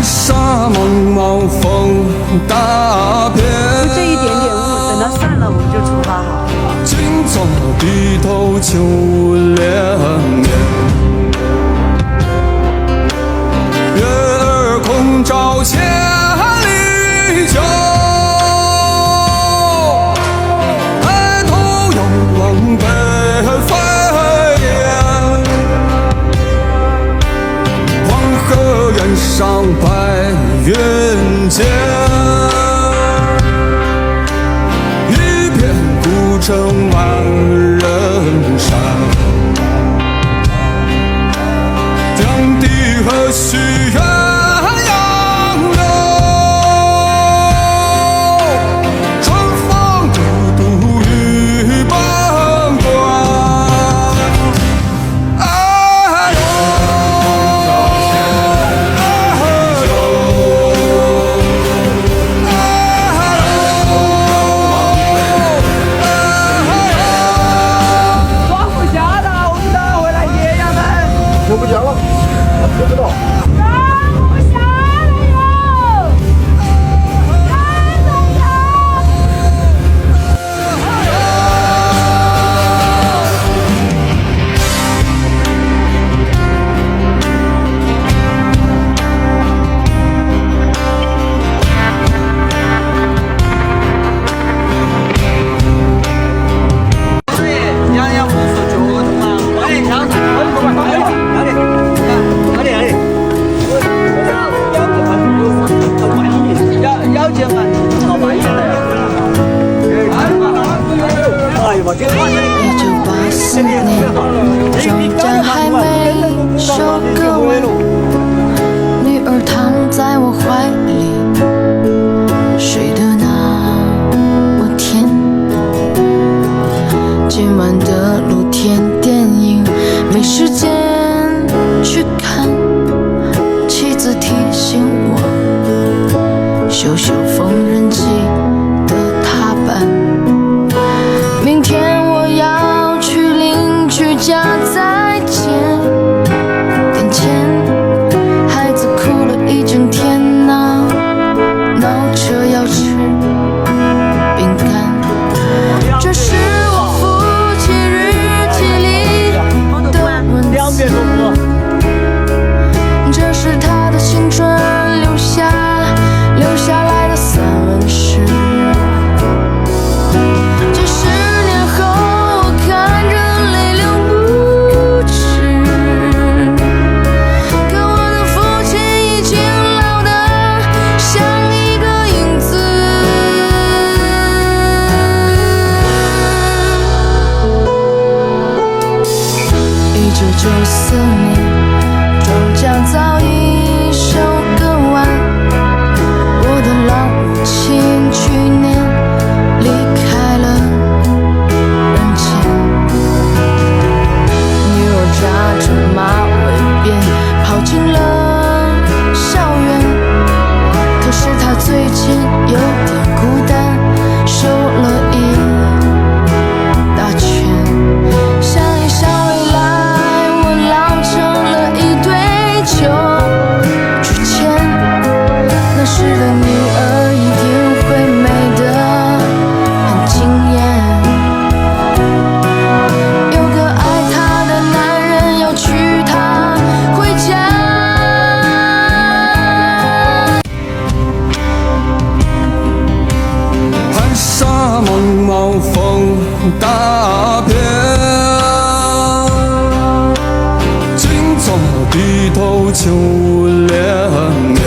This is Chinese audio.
沙茫茫风大遍，就这一点点雾，等它散了我们就出发好。今朝低头就连绵，月儿空照千里秋，抬头仰望北飞雁，黄河远上白云间，一片孤城万人山，江堤何须远洋流，春风独渡于本关。哎呦，装不下的，我们等会回来爷爷们。听不见了，听不到。装不下了哟！赶走他！1984年，庄稼还没收割完，女儿躺在我怀里，睡得那么甜。今晚的露天电影没时间去看，妻子提醒我修修缝纫机的踏板。明天我要去邻居家再见，眼前孩子哭了一整天呐，闹着要吃饼干。这是我父亲日记里的文字，这是他的青春留下来的散文诗。几十年后，我看着泪流不止，可我的父亲已经老得像一个影子。1994年，庄稼早已收割完，我的老母亲去年离开了人间，女儿扎着马尾辫跑进了校园，可是她最近有点孤单，瘦了一大圈。想一想未来，我老成了一堆旧纸钱，那时的女儿一定会美得很惊艳。有个爱她的男人要娶她回家。寒沙茫茫风大遍，今朝低头就连绵，